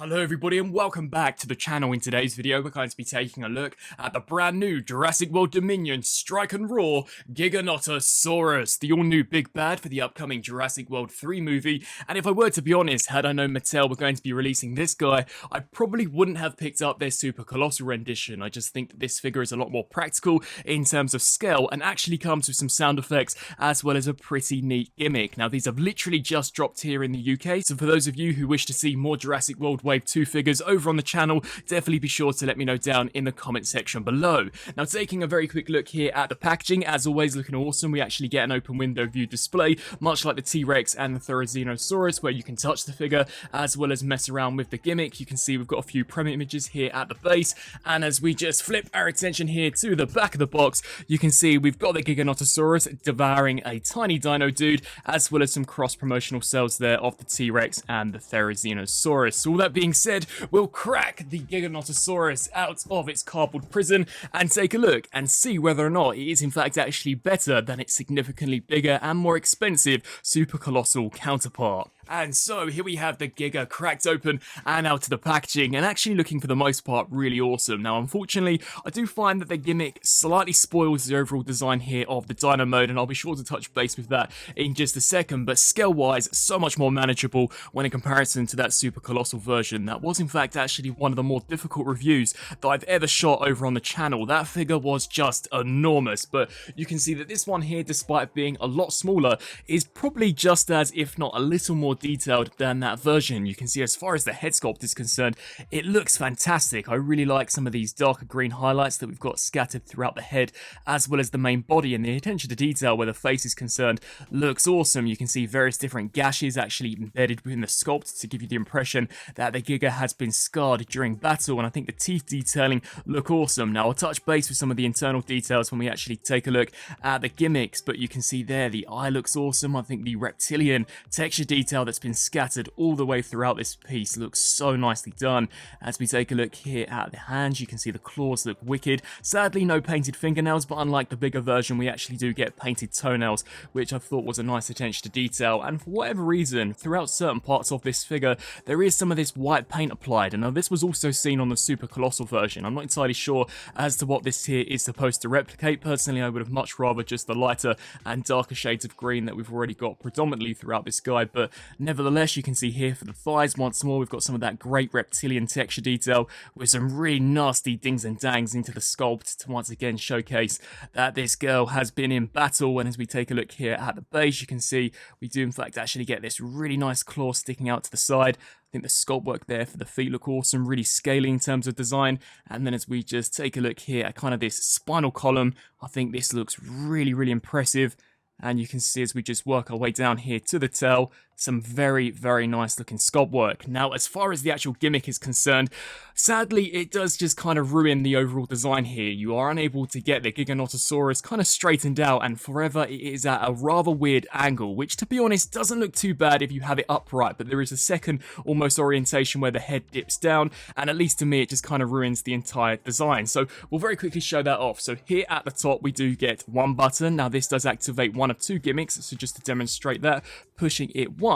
Hello everybody and welcome back to the channel. In today's video we're going to be taking a look at the brand new Jurassic World Dominion Strike and Roar Giganotosaurus, the all new big bad for the upcoming Jurassic World 3 movie. And if I were to be honest, had I known Mattel were going to be releasing this guy, I probably wouldn't have picked up their super colossal rendition. I just think that this figure is a lot more practical in terms of scale and actually comes with some sound effects as well as a pretty neat gimmick. Now these have literally just dropped here in the UK, so for those of you who wish to see more Jurassic World Wave 2 figures over on the channel, definitely be sure to let me know down in the comment section below. Now taking a very quick look here at the packaging, as always looking awesome. We actually get an open window view display, much like the T-Rex and the Giganotosaurus, where you can touch the figure as well as mess around with the gimmick. You can see we've got a few prem images here at the base, and as we just flip our attention here to the back of the box, you can see we've got the Giganotosaurus devouring a tiny dino dude, as well as some cross-promotional cells there of the T-Rex and the Giganotosaurus. So all that being said, we'll crack the Giganotosaurus out of its cardboard prison and take a look and see whether or not it is in fact actually better than its significantly bigger and more expensive super colossal counterpart. And so here we have the Giga cracked open and out of the packaging, and actually looking for the most part really awesome. Now unfortunately I do find that the gimmick slightly spoils the overall design here of the dino mode, and I'll be sure to touch base with that in just a second, but scale wise so much more manageable when in comparison to that super colossal version. That was in fact actually one of the more difficult reviews that I've ever shot over on the channel. That figure was just enormous, but you can see that this one here, despite being a lot smaller, is probably just as, if not a little more detailed than that version. You can see as far as the head sculpt is concerned, it looks fantastic. I really like some of these darker green highlights that we've got scattered throughout the head as well as the main body, and the attention to detail where the face is concerned looks awesome. You can see various different gashes actually embedded within the sculpt to give you the impression that the Giga has been scarred during battle, and I think the teeth detailing look awesome. Now I'll touch base with some of the internal details when we actually take a look at the gimmicks, but you can see there the eye looks awesome. I think the reptilian texture detail that's been scattered all the way throughout this piece looks so nicely done. As we take a look here at the hands, you can see the claws look wicked. Sadly no painted fingernails, but unlike the bigger version we actually do get painted toenails, which I thought was a nice attention to detail. And for whatever reason, throughout certain parts of this figure there is some of this white paint applied, and now this was also seen on the super colossal version. I'm not entirely sure as to what this here is supposed to replicate. Personally I would have much rather just the lighter and darker shades of green that we've already got predominantly throughout this guide, but nevertheless, you can see here for the thighs, once more, we've got some of that great reptilian texture detail with some really nasty dings and dangs into the sculpt to once again showcase that this girl has been in battle. And as we take a look here at the base, you can see we do in fact actually get this really nice claw sticking out to the side. I think the sculpt work there for the feet look awesome, really scaling in terms of design. And then as we just take a look here at kind of this spinal column, I think this looks really impressive. And you can see as we just work our way down here to the tail, some very nice looking sculpt work. Now as far as the actual gimmick is concerned, sadly it does just kind of ruin the overall design here. You are unable to get the Giganotosaurus kind of straightened out, and forever it is at a rather weird angle, which to be honest doesn't look too bad if you have it upright, but there is a second almost orientation where the head dips down, and at least to me it just kind of ruins the entire design. So we'll very quickly show that off. So here at the top we do get one button. Now this does activate one of two gimmicks, so just to demonstrate that, pushing it once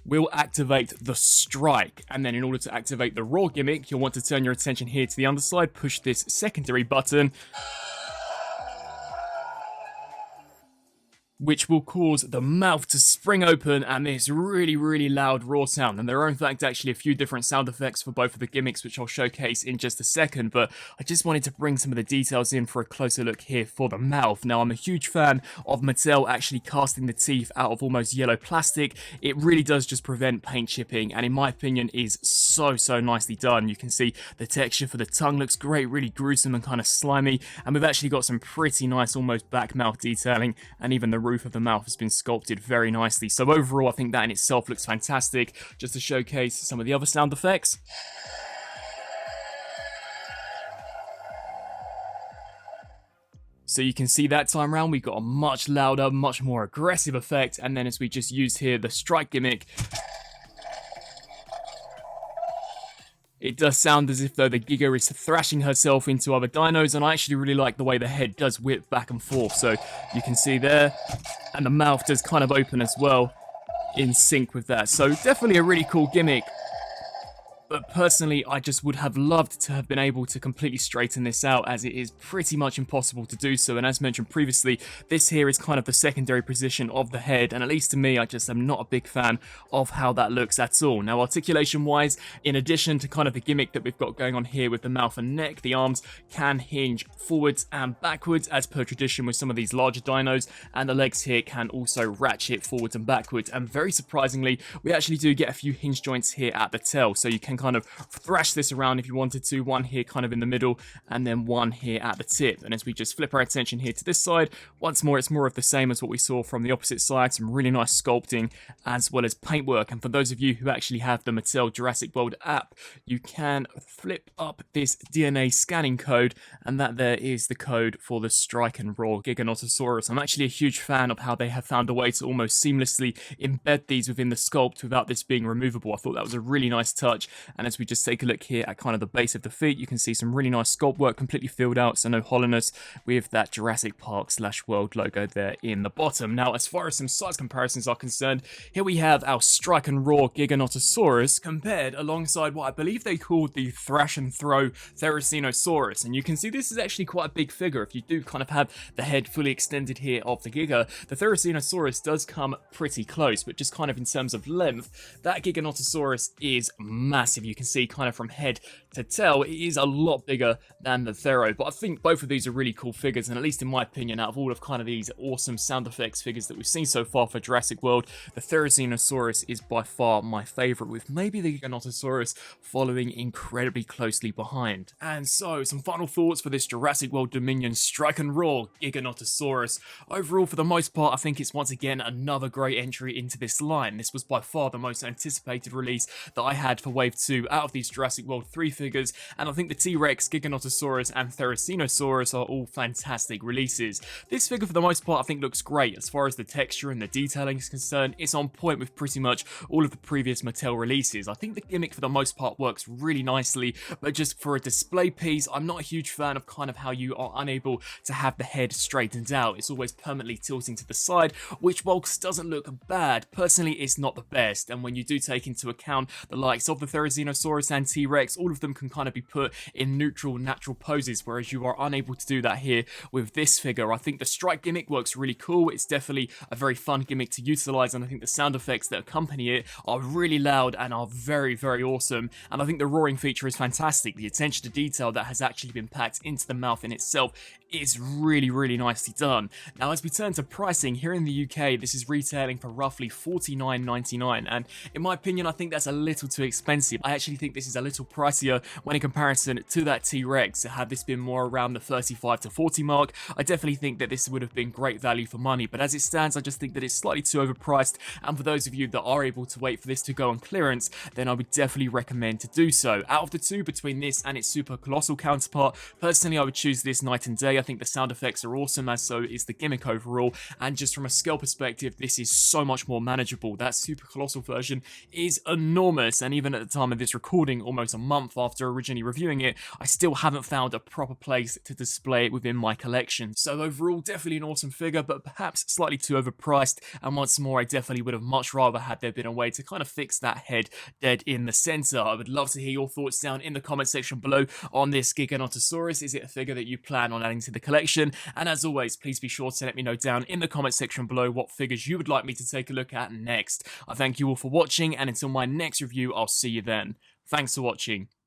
will activate the strike, and then in order to activate the roar gimmick, you'll want to turn your attention here to the underside, push this secondary button, which will cause the mouth to spring open and this really loud roar sound. And there are in fact actually a few different sound effects for both of the gimmicks, which I'll showcase in just a second, but I just wanted to bring some of the details in for a closer look here for the mouth. Now I'm a huge fan of Mattel actually casting the teeth out of almost yellow plastic. It really does just prevent paint chipping, and in my opinion is so nicely done. You can see the texture for the tongue looks great, really gruesome and kind of slimy, and we've actually got some pretty nice almost back mouth detailing, and even the roof of the mouth has been sculpted very nicely. So overall I think that in itself looks fantastic. Just to showcase some of the other sound effects, so you can see that time around we've got a much louder, much more aggressive effect. And then as we just used here the strike gimmick, it does sound as if though the Giga is thrashing herself into other dinos, and I actually really like the way the head does whip back and forth. So you can see there, and the mouth does kind of open as well. in sync with that. So definitely a really cool gimmick. But personally, I just would have loved to have been able to completely straighten this out, as it is pretty much impossible to do so. And as mentioned previously, this here is kind of the secondary position of the head, and at least to me, I just am not a big fan of how that looks at all. Now, articulation-wise, in addition to kind of the gimmick that we've got going on here with the mouth and neck, the arms can hinge forwards and backwards, as per tradition with some of these larger dinos, and the legs here can also ratchet forwards and backwards. And very surprisingly, we actually do get a few hinge joints here at the tail, so you can kind of thrash this around if you wanted to. One here kind of in the middle, and then one here at the tip. And as we just flip our attention here to this side, once more, it's more of the same as what we saw from the opposite side. Some really nice sculpting as well as paintwork. And for those of you who actually have the Mattel Jurassic World app, you can flip up this DNA scanning code, and that there is the code for the Strike and Roar Giganotosaurus. I'm actually a huge fan of how they have found a way to almost seamlessly embed these within the sculpt without this being removable. I thought that was a really nice touch. And as we just take a look here at kind of the base of the feet, you can see some really nice sculpt work, completely filled out, so no hollowness, with that Jurassic Park/World logo there in the bottom. Now, as far as some size comparisons are concerned, here we have our Strike and Roar Giganotosaurus compared alongside what I believe they called the Thrash and Throw Therizinosaurus. And you can see this is actually quite a big figure. If you do kind of have the head fully extended here of the Giga, the Therizinosaurus does come pretty close, but just kind of in terms of length, that Giganotosaurus is massive. You can see kind of from head to tail, it is a lot bigger than the Thero. But I think both of these are really cool figures, and at least in my opinion, out of all of kind of these awesome sound effects figures that we've seen so far for Jurassic World, the Therizinosaurus is by far my favorite, with maybe the Giganotosaurus following incredibly closely behind. And so, some final thoughts for this Jurassic World Dominion Strike and Roar Giganotosaurus. Overall, for the most part, I think it's once again another great entry into this line. This was by far the most anticipated release that I had for Wave 2 out of these Jurassic World 3 figures, and I think the T-Rex, Giganotosaurus, and Therizinosaurus are all fantastic releases. This figure, for the most part, I think looks great. As far as the texture and the detailing is concerned, it's on point with pretty much all of the previous Mattel releases. I think the gimmick, for the most part, works really nicely, but just for a display piece, I'm not a huge fan of kind of how you are unable to have the head straightened out. It's always permanently tilting to the side, which whilst doesn't look bad, personally it's not the best. And when you do take into account the likes of the Therizinosaurus and T-Rex, all of them can kind of be put in neutral, natural poses, whereas you are unable to do that here with this figure. I think the strike gimmick works really cool. It's definitely a very fun gimmick to utilize, and I think the sound effects that accompany it are really loud and are very, very awesome. And I think the roaring feature is fantastic. The attention to detail that has actually been packed into the mouth in itself is really, really nicely done. Now, as we turn to pricing, here in the UK, this is retailing for roughly $49.99, and in my opinion, I think that's a little too expensive. I actually think this is a little pricier when in comparison to that T-Rex. Had this been more around the 35 to 40 mark, I definitely think that this would have been great value for money, but as it stands, I just think that it's slightly too overpriced, and for those of you that are able to wait for this to go on clearance, then I would definitely recommend to do so. Out of the two, between this and its super colossal counterpart, personally, I would choose this night and day. I think the sound effects are awesome, as so is the gimmick overall, and just from a scale perspective, this is so much more manageable. That super colossal version is enormous, and even at the time of this recording, almost a month after originally reviewing it, I still haven't found a proper place to display it within my collection. So overall, definitely an awesome figure, but perhaps slightly too overpriced, and once more, I definitely would have much rather had there been a way to kind of fix that head dead in the center. I would love to hear your thoughts down in the comment section below on this Giganotosaurus. Is it a figure that you plan on adding to the collection? And as always, please be sure to let me know down in the comment section below what figures you would like me to take a look at next. I thank you all for watching, and until my next review, I'll see you then. Thanks for watching.